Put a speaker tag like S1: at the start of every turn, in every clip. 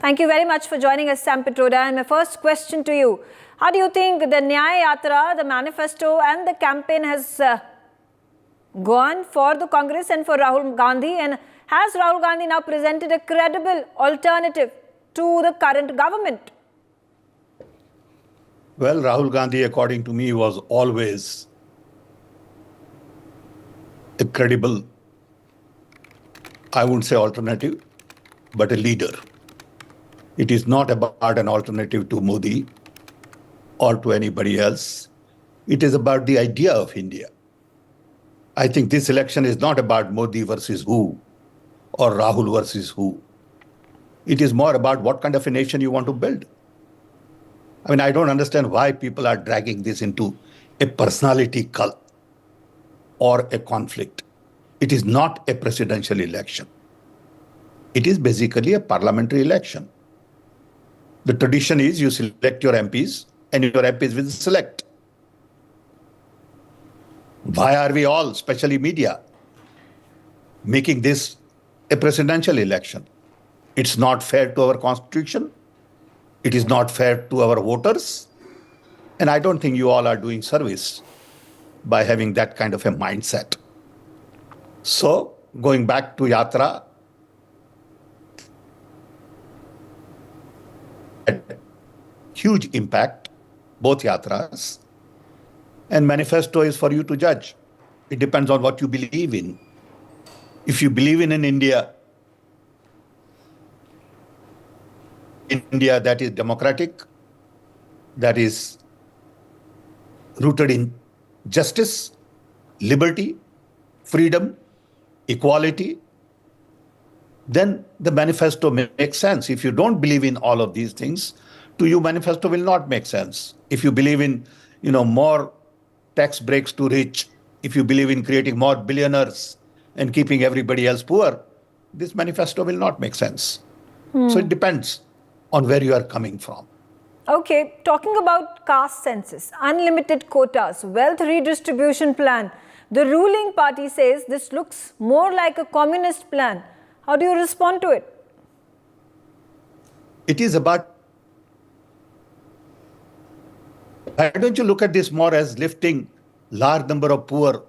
S1: Thank you very much for joining us, Sam Pitroda. And my first question to you, how do you think the Nyaya Yatra, the manifesto and the campaign has gone for the Congress and for Rahul Gandhi? And has Rahul Gandhi now presented a credible alternative to the current government?
S2: Well, Rahul Gandhi, according to me, was always a credible, I wouldn't say alternative, but a leader. It is not about an alternative to Modi or to anybody else. It is about the idea of India. I think this election is not about Modi versus who or Rahul versus who. It is more about what kind of a nation you want to build. I mean, I don't understand why people are dragging this into a personality cult or a conflict. It is not a presidential election. It is basically a parliamentary election. The tradition is you select your MPs and your MPs will select. Why are we all, especially media, making this a presidential election? It's not fair to our constitution. It is not fair to our voters. And I don't think you all are doing service by having that kind of a mindset. So, going back to Yatra, huge impact, both Yatras, and manifesto is for you to judge. It depends on what you believe in. If you believe in an India that is democratic, that is rooted in justice, liberty, freedom, equality, then the manifesto makes sense. If you don't believe in all of these things, to you, manifesto will not make sense. If you believe in, more tax breaks to rich, if you believe in creating more billionaires and keeping everybody else poor, this manifesto will not make sense. So it depends on where you are coming from.
S1: Okay, talking about caste census, unlimited quotas, wealth redistribution plan, the ruling party says this looks more like a communist plan. How do you respond to it?
S2: It is about, why don't you look at this more as lifting large number of poor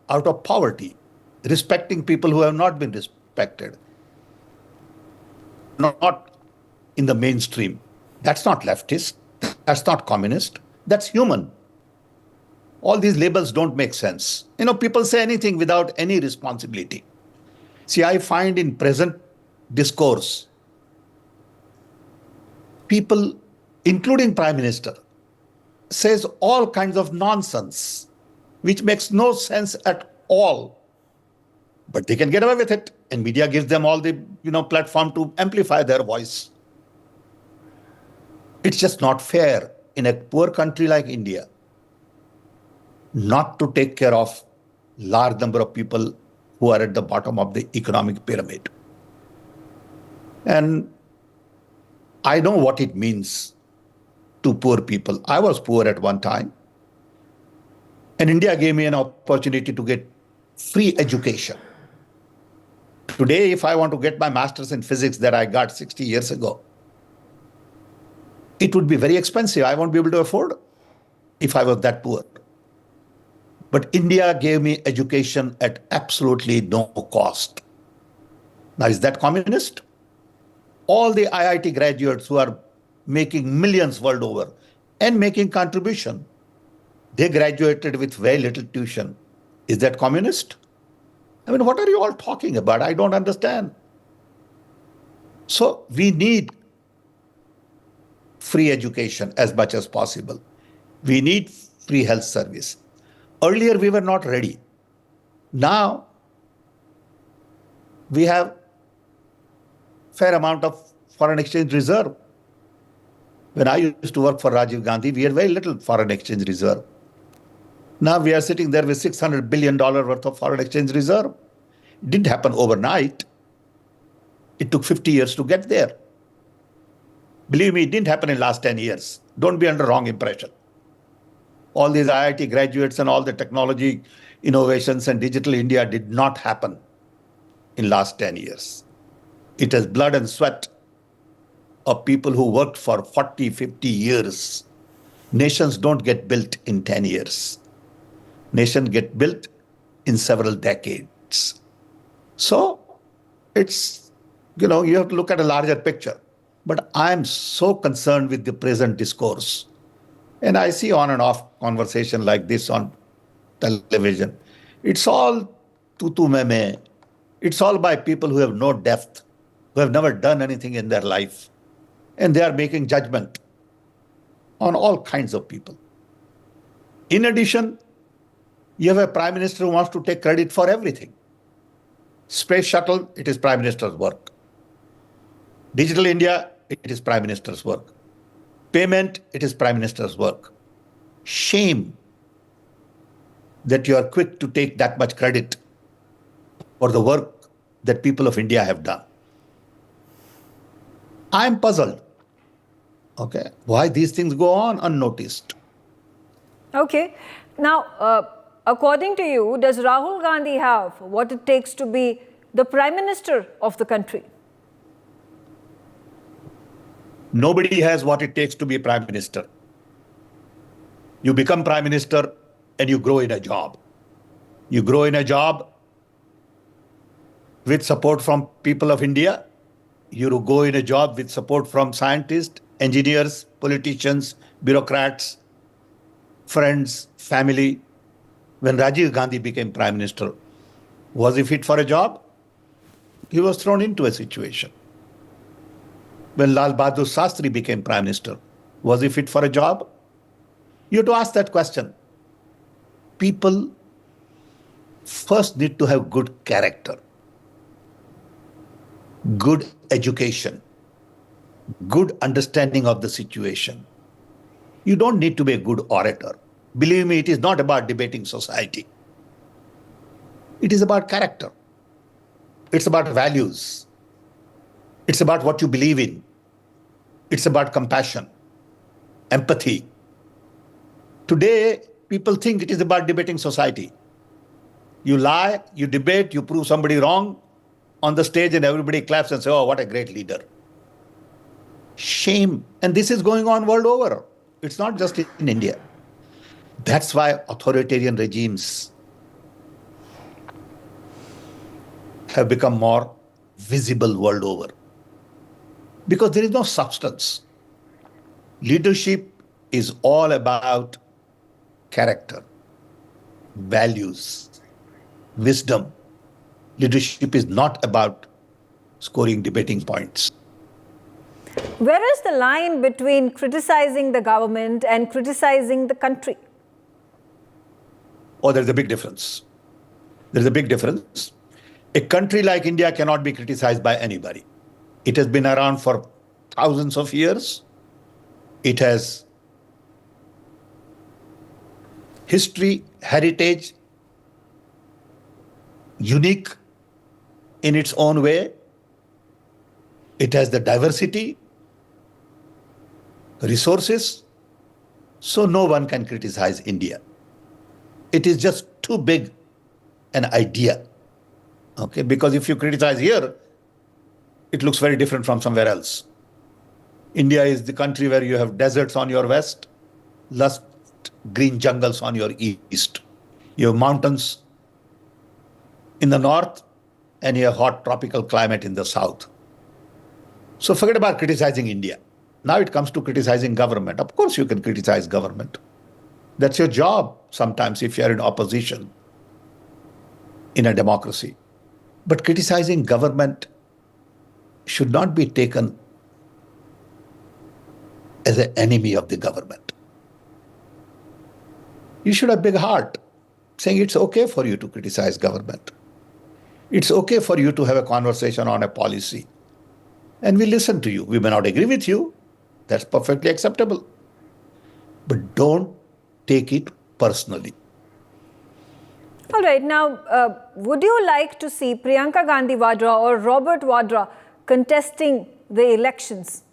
S2: out of poverty, respecting people who have not been respected, not in the mainstream. That's not leftist, that's not communist, that's human. All these labels don't make sense. People say anything without any responsibility. See, I find in present discourse, people, including Prime Minister, says all kinds of nonsense, which makes no sense at all. But they can get away with it, and media gives them all the platform to amplify their voice. It's just not fair in a poor country like India not to take care of large number of people who are at the bottom of the economic pyramid. And I know what it means to poor people. I was poor at one time. And India gave me an opportunity to get free education. Today, if I want to get my master's in physics that I got 60 years ago, it would be very expensive. I won't be able to afford if I was that poor. But India gave me education at absolutely no cost. Now, is that communist? All the IIT graduates who are making millions world over and making contribution, they graduated with very little tuition. Is that communist? I mean, what are you all talking about? I don't understand. So we need free education as much as possible. We need free health service. Earlier, we were not ready. Now, we have fair amount of foreign exchange reserve. When I used to work for Rajiv Gandhi, we had very little foreign exchange reserve. Now we are sitting there with $600 billion worth of foreign exchange reserve. It didn't happen overnight. It took 50 years to get there. Believe me, it didn't happen in the last 10 years. Don't be under wrong impression. All these IIT graduates and all the technology innovations and digital India did not happen in last 10 years. It is blood and sweat of people who worked for 40, 50 years. Nations don't get built in 10 years. Nations get built in several decades. So it's, you have to look at a larger picture. But I'm so concerned with the present discourse. And I see on and off conversation like this on television. It's all tutu meme. It's all by people who have no depth, who have never done anything in their life. And they are making judgment on all kinds of people. In addition, you have a prime minister who wants to take credit for everything. Space shuttle, it is prime minister's work. Digital India, it is prime minister's work. Payment, it is prime minister's work. Shame that you are quick to take that much credit for the work that people of India have done. I'm puzzled. Okay, why these things go on unnoticed?
S1: Okay. Now, according to you, does Rahul Gandhi have what it takes to be the Prime Minister of the country?
S2: Nobody has what it takes to be Prime Minister. You become Prime Minister and you grow in a job. You grow in a job with support from people of India. You go in a job with support from scientists, engineers, politicians, bureaucrats, friends, family. When Rajiv Gandhi became Prime Minister, was he fit for a job? He was thrown into a situation. When Lal Bahadur Shastri became Prime Minister, was he fit for a job? You have to ask that question. People first need to have good character, good education, good understanding of the situation. You don't need to be a good orator. Believe me, it is not about debating society. It is about character. It's about values. It's about what you believe in. It's about compassion, empathy. Today, people think it is about debating society. You lie, you debate, you prove somebody wrong on the stage and everybody claps and says, oh, what a great leader. Shame. And this is going on world over. It's not just in India. That's why authoritarian regimes have become more visible world over. Because there is no substance. Leadership is all about character, values, wisdom. Leadership is not about scoring debating points.
S1: Where is the line between criticizing the government and criticizing the country?
S2: Oh, there's a big difference. There's a big difference. A country like India cannot be criticized by anybody. It has been around for thousands of years. It has history, heritage, unique in its own way. It has the diversity, resources. So no one can criticize India. It is just too big an idea. Okay, because if you criticize here, it looks very different from somewhere else. India is the country where you have deserts on your west, lush green jungles on your east. You have mountains in the north, and you have hot tropical climate in the south. So forget about criticizing India. Now it comes to criticizing government. Of course you can criticize government. That's your job sometimes if you're in opposition in a democracy. But criticizing government should not be taken as an enemy of the government. You should have a big heart, saying it's okay for you to criticize government. It's okay for you to have a conversation on a policy. And we listen to you. We may not agree with you. That's perfectly acceptable. But don't take it personally.
S1: All right. Now, would you like to see Priyanka Gandhi Vadra or Robert Vadra contesting the elections?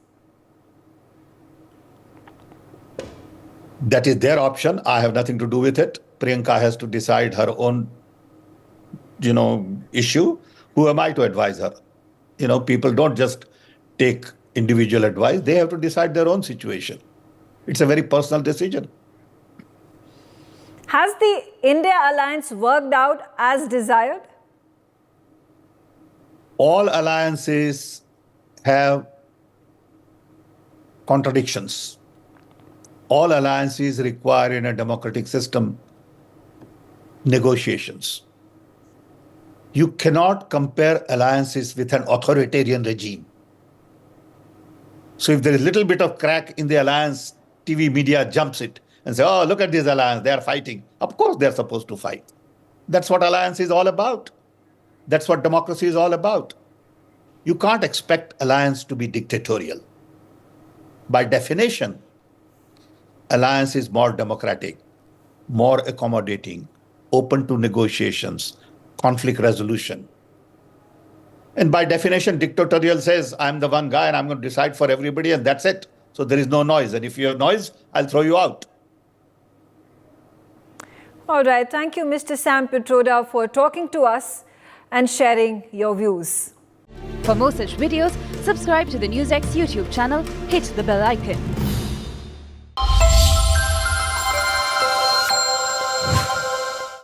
S2: That is their option. I have nothing to do with it. Priyanka has to decide her own, issue. Who am I to advise her? People don't just take individual advice. They have to decide their own situation. It's a very personal decision.
S1: Has the India alliance worked out as desired?
S2: All alliances have contradictions. All alliances require, in a democratic system, negotiations. You cannot compare alliances with an authoritarian regime. So if there is a little bit of crack in the alliance, TV media jumps it and say, oh, look at this alliance, they are fighting. Of course they're supposed to fight. That's what alliance is all about. That's what democracy is all about. You can't expect alliance to be dictatorial. By definition, alliance is more democratic, more accommodating, open to negotiations, conflict resolution. And by definition, dictatorial says, I'm the one guy and I'm going to decide for everybody and that's it. So there is no noise. And if you have noise, I'll throw you out.
S1: All right. Thank you, Mr. Sam Pitroda, for talking to us and sharing your views.
S3: For more such videos, subscribe to the NewsX YouTube channel, hit the bell icon.